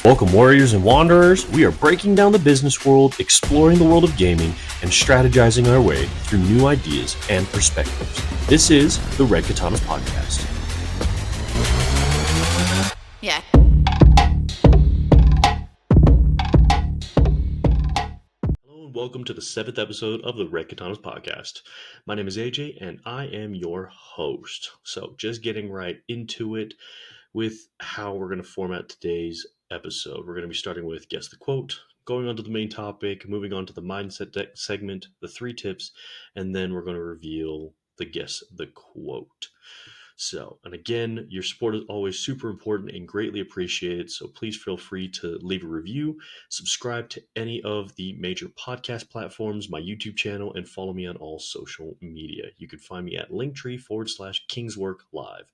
Welcome, warriors and wanderers. We are breaking down the business world, exploring the world of gaming, and strategizing our way through new ideas and perspectives. This is the RedKatanas podcast. Yeah. Hello and welcome to the 7th episode of the RedKatanas podcast. My name is AJ and I am your host. So just getting right into it with how we're going to format today's episode. We're going to be starting with Guess the Quote, going on to the main topic, moving on to the mindset segment, the 3 tips, and then we're going to reveal the Guess the Quote. So, and again, your support is always super important and greatly appreciated. So please feel free to leave a review, subscribe to any of the major podcast platforms, my YouTube channel, and follow me on all social media. You can find me at linktree/KingsWorkLive.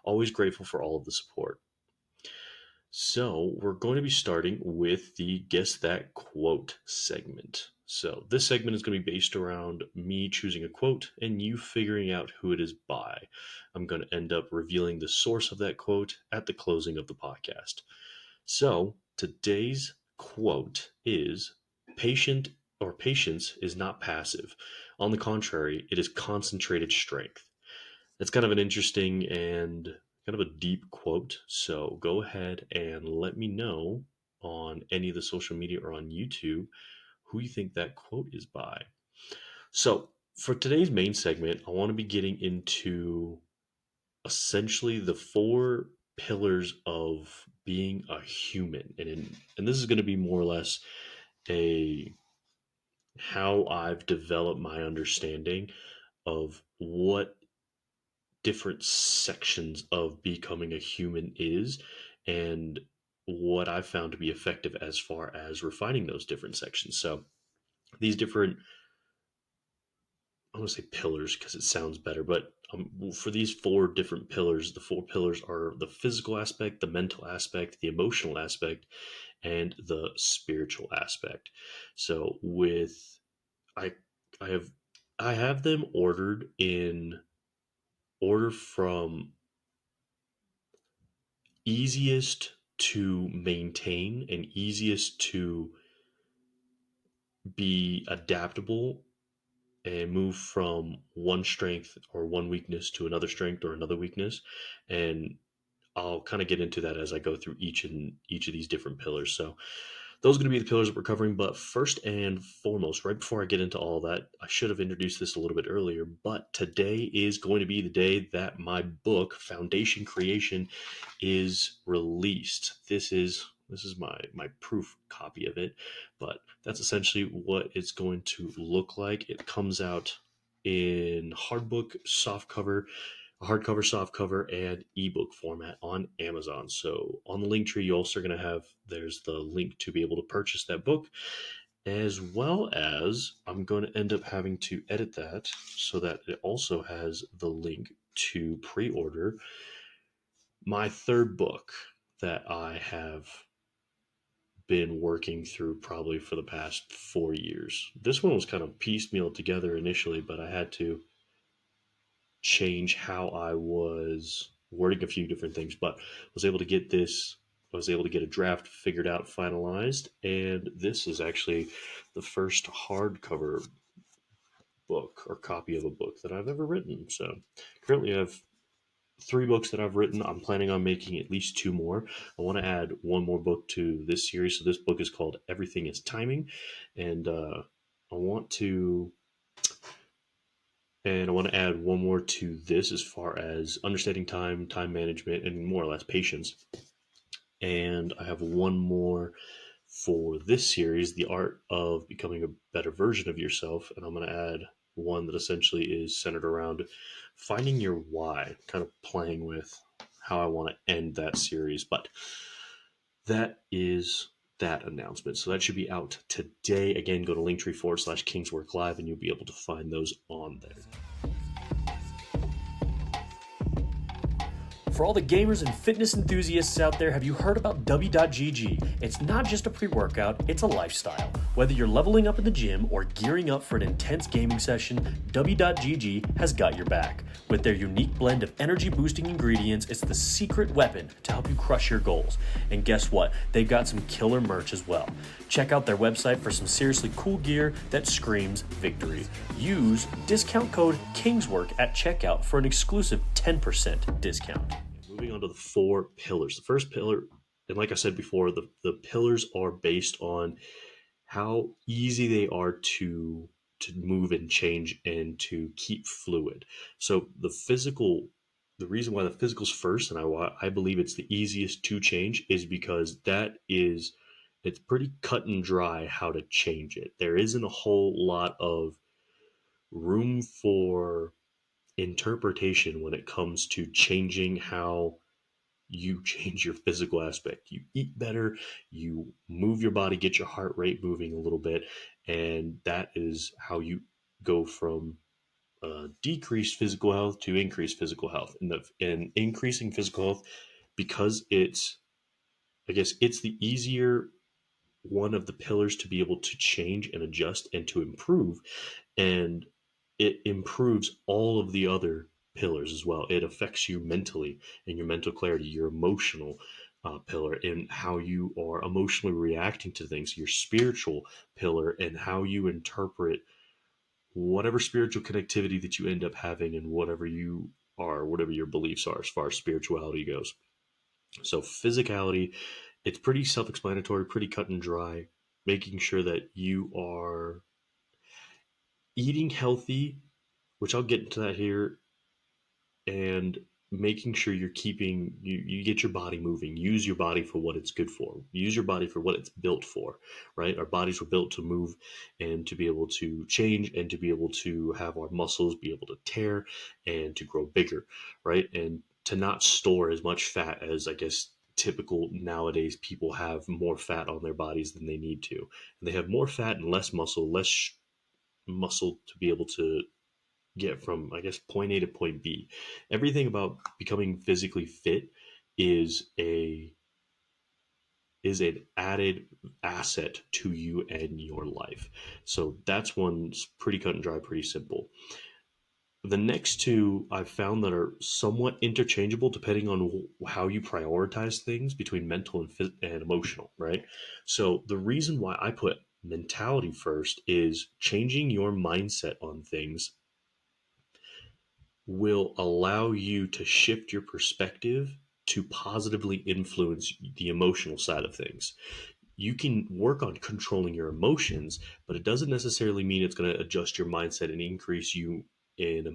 Always grateful for all of the support. So we're going to be starting with the Guess That Quote segment. So this segment is going to be based around me choosing a quote and you figuring out who it is by. I'm going to end up revealing the source of that quote at the closing of the podcast. So today's quote is patience is not passive. On the contrary, it is concentrated strength. That's kind of an interesting and kind of a deep quote. So go ahead and let me know on any of the social media or on YouTube who you think that quote is by. So for today's main segment, I want to be getting into essentially the 4 pillars of being a human. And this is going to be more or less how I've developed my understanding of what different sections of becoming a human is and what I've found to be effective as far as refining those different sections. So these different, I want to say pillars because it sounds better, but for these 4 different pillars, the 4 pillars are the physical aspect, the mental aspect, the emotional aspect, and the spiritual aspect. So I I have I have them ordered in order from easiest to maintain and easiest to be adaptable and move from one strength or one weakness to another strength or another weakness. And I'll kind of get into that as I go through each of these different pillars. So those are going to be the pillars that we're covering. But first and foremost, right before I get into all that, I should have introduced this a little bit earlier, but today is going to be the day that my book, Foundation Creation, is released. This is my proof copy of it, but that's essentially what it's going to look like. It comes out in hardcover, softcover, and ebook format on Amazon. So on the link tree, you also are going to have, there's the link to be able to purchase that book, as well as I'm going to end up having to edit that so that it also has the link to pre-order my 3rd book that I have been working through probably for the past 4 years. This one was kind of piecemeal together initially, but I had to change how I was wording a few different things, but was able to get this. I was able to get a draft figured out, finalized, and this is actually the first hardcover book or copy of a book that I've ever written. So currently I have 3 books that I've written. I'm planning on making at least 2 more. I want to add 1 more book to this series. So this book is called Everything is Timing, and I want to add 1 more to this as far as understanding time management, and more or less patience. And I have 1 more for this series, The Art of Becoming a Better Version of Yourself. And I'm going to add 1 that essentially is centered around finding your why, kind of playing with how I want to end that series. But that is that announcement. So that should be out today. Again, go to linktree/KingsWorkLive and you'll be able to find those on there. For all the gamers and fitness enthusiasts out there, have you heard about W.GG? It's not just a pre workout, it's a lifestyle. Whether you're leveling up in the gym or gearing up for an intense gaming session, W.GG has got your back. With their unique blend of energy boosting ingredients, it's the secret weapon to help you crush your goals. And guess what? They've got some killer merch as well. Check out their website for some seriously cool gear that screams victory. Use discount code KINGSWORK at checkout for an exclusive 10% discount. Moving on to the 4 pillars. The first pillar, and like I said before, the pillars are based on how easy they are to move and change and to keep fluid. So the reason why the physical's first, and I believe it's the easiest to change, is because it's pretty cut and dry how to change it. There isn't a whole lot of room for interpretation when it comes to changing how you change your physical aspect. You eat better, you move your body, get your heart rate moving a little bit, and that is how you go from decreased physical health to increased physical health. And increasing physical health, because I guess it's the easier one of the pillars to be able to change and adjust and to improve, and it improves all of the other pillars as well. It affects you mentally and your mental clarity, your emotional pillar, and how you are emotionally reacting to things, your spiritual pillar, and how you interpret whatever spiritual connectivity that you end up having, and whatever you are, whatever your beliefs are as far as spirituality goes. So physicality, it's pretty self-explanatory, pretty cut and dry, making sure that you are eating healthy, which I'll get into that here, and making sure you get your body moving. Use your body for what it's good for. Use your body for what it's built for, right? Our bodies were built to move and to be able to change and to be able to have our muscles be able to tear and to grow bigger, right? And to not store as much fat as, I guess, typical nowadays. People have more fat on their bodies than they need to. And they have more fat and less muscle, muscle to be able to get from, I guess, point A to point B. Everything about becoming physically fit is an added asset to you and your life. So that's one's pretty cut and dry, pretty simple. The next two I've found that are somewhat interchangeable depending on how you prioritize things between mental and emotional, right? So the reason why I put mentality first is changing your mindset on things will allow you to shift your perspective to positively influence the emotional side of things. You can work on controlling your emotions, but it doesn't necessarily mean it's going to adjust your mindset and increase you in a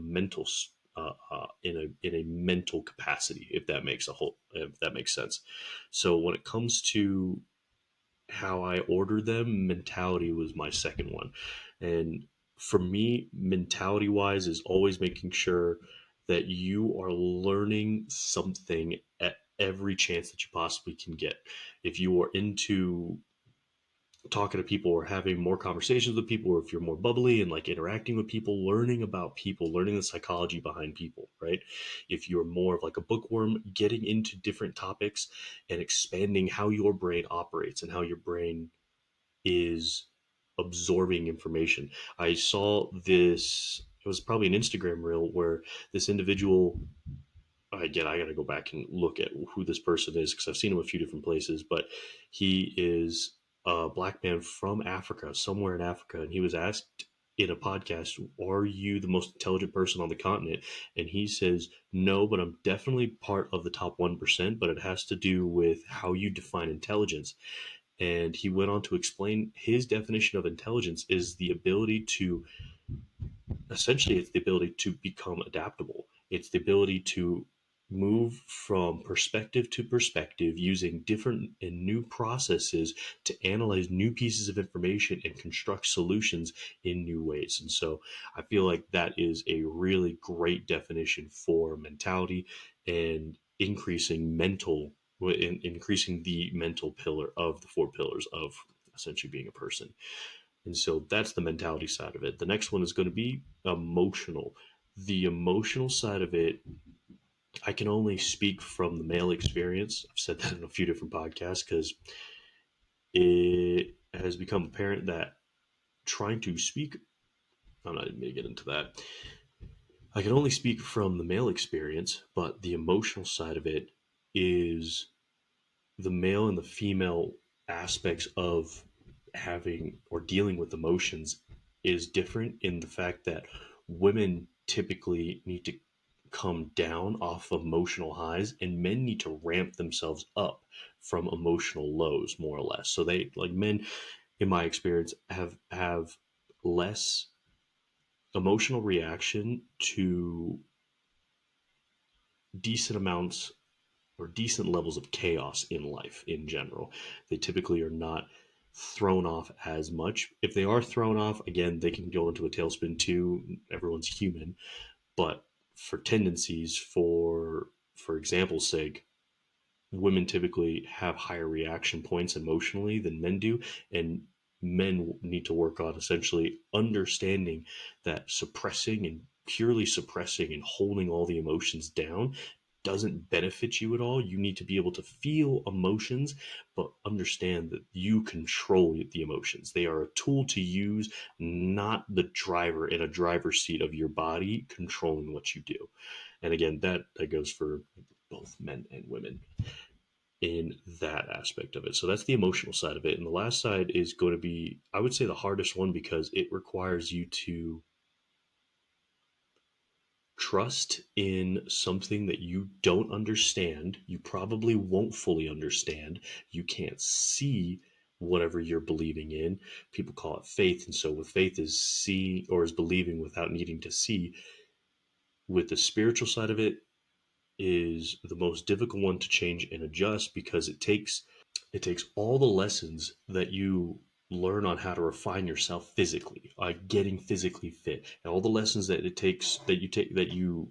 in a mental capacity, if that makes sense. So when it comes to how I ordered them, mentality was my second one. And for me, mentality wise, is always making sure that you are learning something at every chance that you possibly can get. If you are into talking to people or having more conversations with people, or if you're more bubbly and like interacting with people, learning about people, learning the psychology behind people, right? If you're more of like a bookworm, getting into different topics and expanding how your brain operates and how your brain is absorbing information. I saw this, it was probably an Instagram reel where this individual, again, I got to go back and look at who this person is because I've seen him a few different places, but he is a black man from Africa, somewhere in Africa. And he was asked in a podcast, "Are you the most intelligent person on the continent?" And he says, "No, but I'm definitely part of the top 1%, but it has to do with how you define intelligence." And he went on to explain his definition of intelligence is the ability to, essentially, it's the ability to become adaptable. It's the ability to move from perspective to perspective using different and new processes to analyze new pieces of information and construct solutions in new ways. And so I feel like that is a really great definition for mentality and increasing the mental pillar of the 4 pillars of essentially being a person. And so that's the mentality side of it. The next one is going to be emotional. The emotional side of it I can only speak from the male experience. I've said that in a few different podcasts because it has become apparent that trying to speak, I'm not even going to get into that. I can only speak from the male experience, but the emotional side of it is the male and the female aspects of having or dealing with emotions is different in the fact that women typically need to come down off of emotional highs and men need to ramp themselves up from emotional lows more or less. So they, like, men in my experience, have less emotional reaction to decent amounts or decent levels of chaos in life in general. They typically are not thrown off as much. If they are thrown off, again, they can go into a tailspin too. Everyone's human. But for tendencies, for example's sake, women typically have higher reaction points emotionally than men do, and men need to work on essentially understanding that suppressing and purely suppressing and holding all the emotions down doesn't benefit you at all. You need to be able to feel emotions, but understand that you control the emotions. They are a tool to use, not the driver in a driver's seat of your body controlling what you do. And again, that goes for both men and women in that aspect of it. So that's the emotional side of it. And the last side is going to be, I would say, the hardest one because it requires you to trust in something that you don't understand. You probably won't fully understand. You can't see whatever you're believing in. People call it faith. And so with faith is see or is believing without needing to see. With the spiritual side of it is the most difficult one to change and adjust because it takes all the lessons that you learn on how to refine yourself physically, getting physically fit, and all the lessons that it takes that you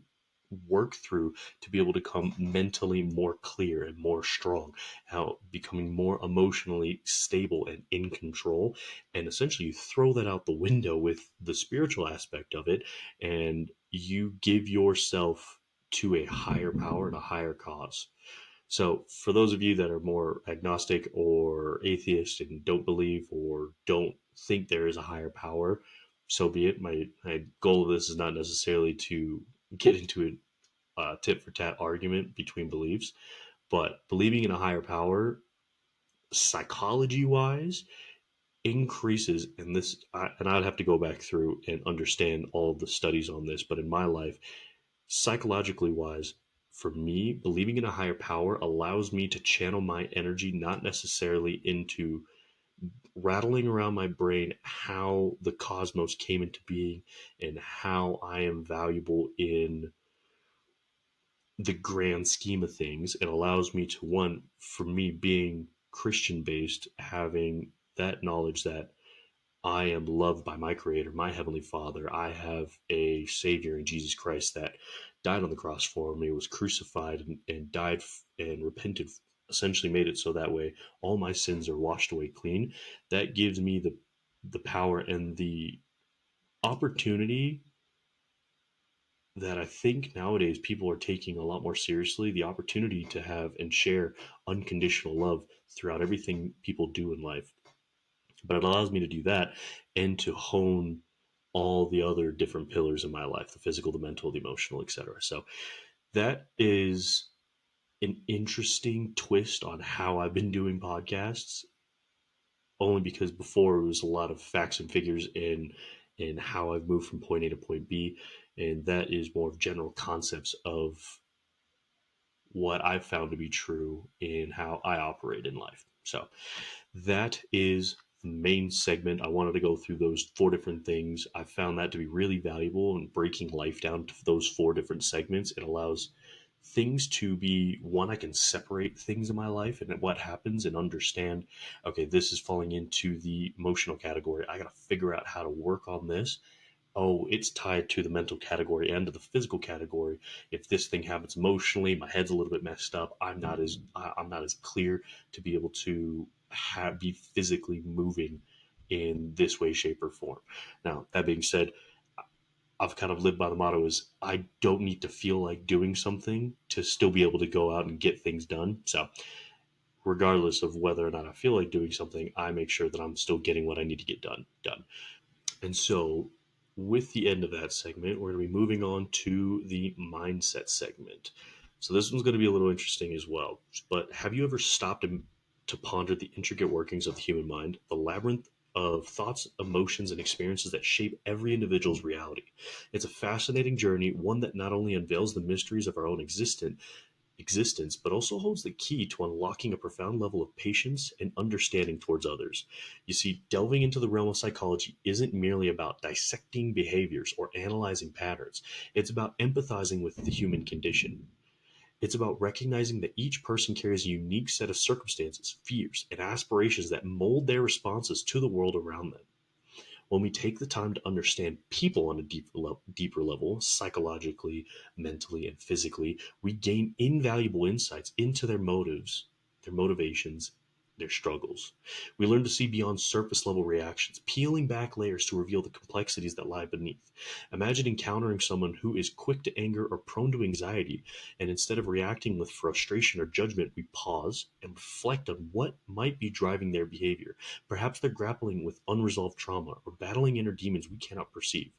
work through to be able to come mentally more clear and more strong, how becoming more emotionally stable and in control, and essentially you throw that out the window with the spiritual aspect of it, and you give yourself to a higher power and a higher cause. So, for those of you that are more agnostic or atheist and don't believe or don't think there is a higher power, so be it. My goal of this is not necessarily to get into a tit for tat argument between beliefs, but believing in a higher power, psychology wise, increases. And and I'd have to go back through and understand all of the studies on this, but in my life, psychologically wise, for me, believing in a higher power allows me to channel my energy not necessarily into rattling around my brain how the cosmos came into being and how I am valuable in the grand scheme of things. It allows me to, one, for me being Christian based, having that knowledge that I am loved by my Creator, my Heavenly Father. I have a Savior in Jesus Christ that died on the cross for me, was crucified and died and repented, essentially made it so that way all my sins are washed away clean. That gives me the power and the opportunity that I think nowadays people are taking a lot more seriously, the opportunity to have and share unconditional love throughout everything people do in life. But it allows me to do that and to hone all the other different pillars in my life: the physical, the mental, the emotional, etc. So that is an interesting twist on how I've been doing podcasts, only because before it was a lot of facts and figures in how I've moved from point A to point B, and that is more of general concepts of what I've found to be true in how I operate in life. So that is the main segment. I wanted to go through those four different things. I found that to be really valuable in breaking life down to those four different segments. It allows things to be, one, I can separate things in my life and what happens and understand, okay, this is falling into the emotional category. I got to figure out how to work on this. Oh, it's tied to the mental category and to the physical category. If this thing happens emotionally, my head's a little bit messed up. I'm not as clear to be able to be physically moving in this way, shape, or form. Now, that being said, I've kind of lived by the motto is I don't need to feel like doing something to still be able to go out and get things done. So regardless of whether or not I feel like doing something, I make sure that I'm still getting what I need to get done. And so, with the end of that segment, we're going to be moving on to the mindset segment. So, this one's going to be a little interesting as well. But have you ever stopped to ponder the intricate workings of the human mind, the labyrinth of thoughts, emotions, and experiences that shape every individual's reality? It's a fascinating journey, one that not only unveils the mysteries of our own existence, but also holds the key to unlocking a profound level of patience and understanding towards others. You see, delving into the realm of psychology isn't merely about dissecting behaviors or analyzing patterns, it's about empathizing with the human condition. It's about recognizing that each person carries a unique set of circumstances, fears, and aspirations that mold their responses to the world around them. When we take the time to understand people on a deeper level, psychologically, mentally, and physically, we gain invaluable insights into their motives, their motivations, their struggles. We learn to see beyond surface level reactions, peeling back layers to reveal the complexities that lie beneath. Imagine encountering someone who is quick to anger or prone to anxiety, and instead of reacting with frustration or judgment, we pause and reflect on what might be driving their behavior. Perhaps they're grappling with unresolved trauma or battling inner demons we cannot perceive.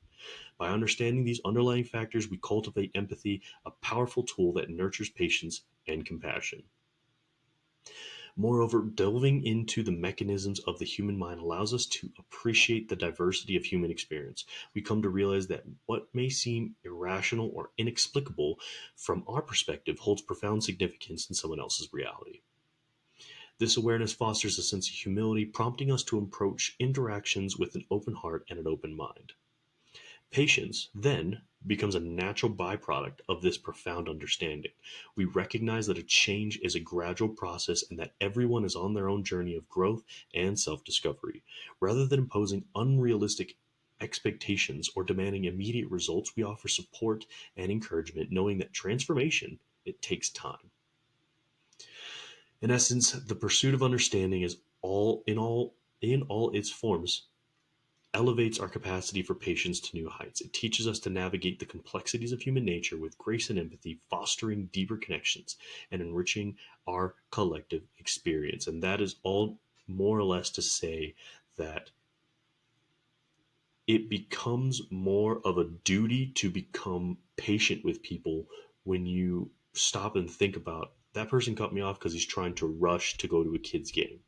By understanding these underlying factors, we cultivate empathy, a powerful tool that nurtures patience and compassion. Moreover, delving into the mechanisms of the human mind allows us to appreciate the diversity of human experience. We come to realize that what may seem irrational or inexplicable from our perspective holds profound significance in someone else's reality. This awareness fosters a sense of humility, prompting us to approach interactions with an open heart and an open mind. Patience, then, becomes a natural byproduct of this profound understanding. We recognize that a change is a gradual process and that everyone is on their own journey of growth and self discovery. Rather than imposing unrealistic expectations or demanding immediate results, we offer support and encouragement, knowing that transformation it takes time. In essence, the pursuit of understanding is all in all its forms elevates our capacity for patience to new heights. It teaches us to navigate the complexities of human nature with grace and empathy, fostering deeper connections and enriching our collective experience. And that is all more or less to say that it becomes more of a duty to become patient with people when you stop and think about that person cut me off because he's trying to rush to go to a kid's game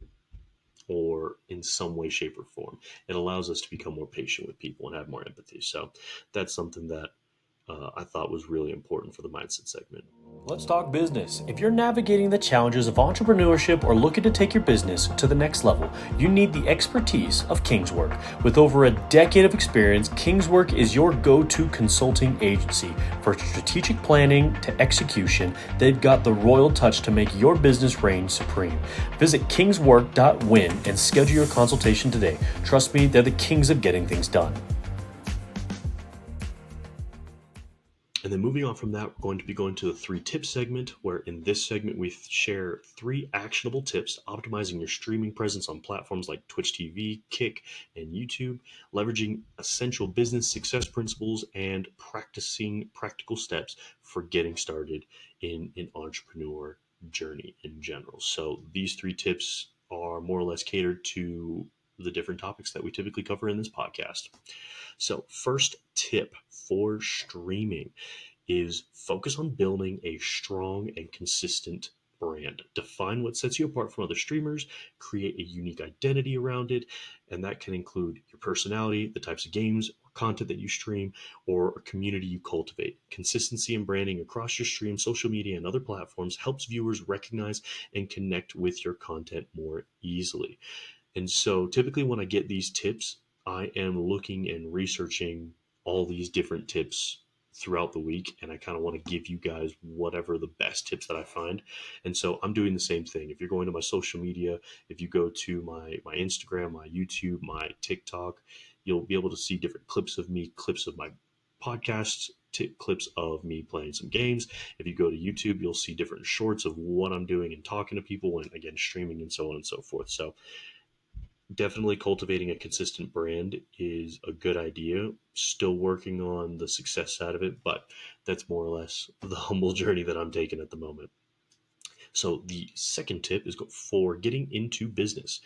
or in some way, shape, or form. It allows us to become more patient with people and have more empathy. So that's something that I thought was really important for the mindset segment. Let's talk business. If you're navigating the challenges of entrepreneurship or looking to take your business to the next level, you need the expertise of Kingswork. With over a decade of experience, Kingswork is your go-to consulting agency. For strategic planning to execution, they've got the royal touch to make your business reign supreme. Visit kingswork.win and schedule your consultation today. Trust me, they're the kings of getting things done. And then moving on from that, we're going to be going to the 3 tip segment, where in this segment we share 3 actionable tips optimizing your streaming presence on platforms like Twitch TV, Kick, and YouTube, leveraging essential business success principles, and practicing practical steps for getting started in an entrepreneur journey in general. So these 3 tips are more or less catered to the different topics that we typically cover in this podcast. So, first tip for streaming is focus on building a strong and consistent brand. Define what sets you apart from other streamers, create a unique identity around it, and that can include your personality, the types of games or content that you stream, or a community you cultivate. Consistency in branding across your stream, social media, and other platforms helps viewers recognize and connect with your content more easily. And so typically when I get these tips, I am looking and researching all these different tips throughout the week, and I kind of want to give you guys whatever the best tips that I find. And so I'm doing the same thing. If you're going to my social media, if you go to my Instagram, my YouTube, my TikTok, you'll be able to see different clips of me, clips of my podcasts, clips of me playing some games. If you go to YouTube, you'll see different shorts of what I'm doing and talking to people and again streaming and so on and so forth. So Definitely cultivating a consistent brand is a good idea. Still working on the success side of it, but that's more or less the humble journey that I'm taking at the moment. So the second tip is for getting into business.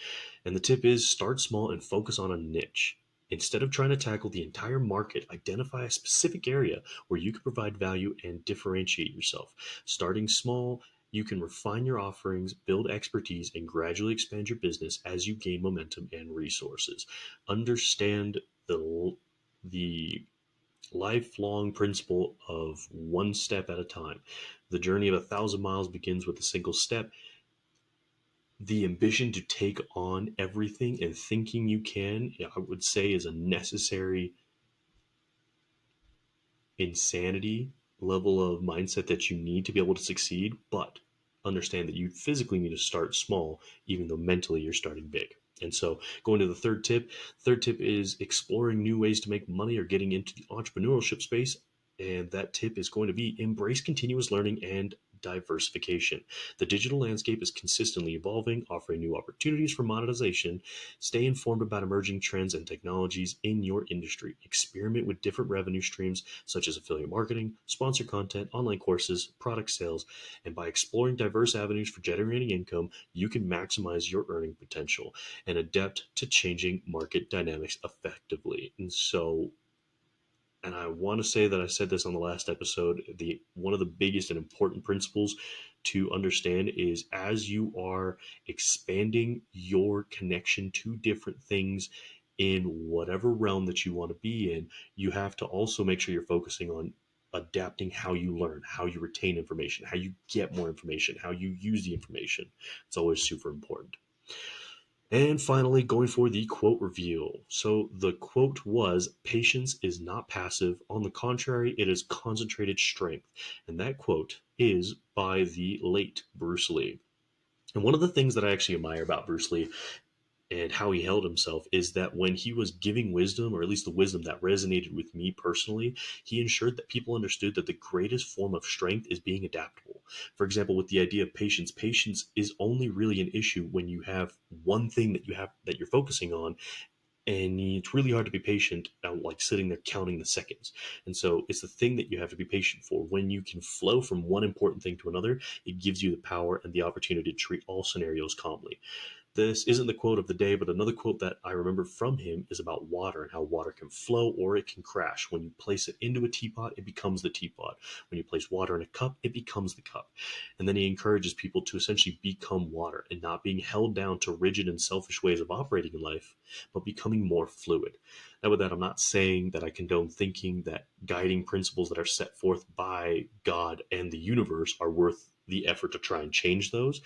And the tip is start small and focus on a niche. Instead of trying to tackle the entire market, identify a specific area where you can provide value and differentiate yourself. Starting small, you can refine your offerings, build expertise, and gradually expand your business as you gain momentum and resources. Understand the lifelong principle of one step at a time. The journey of 1,000 miles begins with a single step. The ambition to take on everything and thinking you can, I would say, is a necessary insanity level of mindset that you need to be able to succeed. But understand that you physically need to start small, even though mentally you're starting big. And so, going to the third tip is exploring new ways to make money or getting into the entrepreneurship space. And that tip is going to be embrace continuous learning and diversification. The digital landscape is consistently evolving, offering new opportunities for monetization. Stay informed about emerging trends and technologies in your industry. Experiment with different revenue streams such as affiliate marketing, sponsored content, online courses, product sales, and by exploring diverse avenues for generating income, you can maximize your earning potential and adapt to changing market dynamics effectively. And I want to say that I said this on the last episode, the one of the biggest and important principles to understand is as you are expanding your connection to different things in whatever realm that you want to be in, you have to also make sure you're focusing on adapting how you learn, how you retain information, how you get more information, how you use the information. It's always super important. And finally, going for the quote review. So the quote was, patience is not passive. On the contrary, it is concentrated strength. And that quote is by the late Bruce Lee. And one of the things that I actually admire about Bruce Lee and how he held himself is that when he was giving wisdom, or at least the wisdom that resonated with me personally, he ensured that people understood that the greatest form of strength is being adaptable. For example, with the idea of patience, patience is only really an issue when you have one thing that you're focusing on, and it's really hard to be patient like sitting there counting the seconds. And so it's the thing that you have to be patient for. When you can flow from one important thing to another, it gives you the power and the opportunity to treat all scenarios calmly. This isn't the quote of the day, but another quote that I remember from him is about water and how water can flow or it can crash. When you place it into a teapot, it becomes the teapot. When you place water in a cup, it becomes the cup. And then he encourages people to essentially become water and not being held down to rigid and selfish ways of operating in life, but becoming more fluid. Now, with that, I'm not saying that I condone thinking that guiding principles that are set forth by God and the universe are worth the effort to try and change those,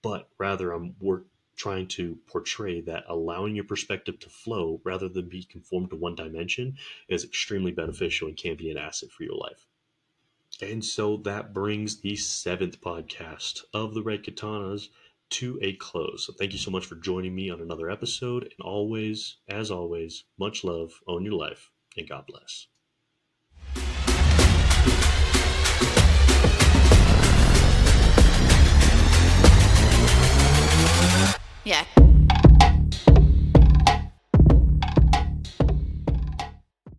but rather we're trying to portray that allowing your perspective to flow rather than be conformed to one dimension is extremely beneficial and can be an asset for your life. And so that brings the seventh podcast of the Red Katanas to a close. So thank you so much for joining me on another episode. And always, as always, much love, own your life, and God bless. Yeah.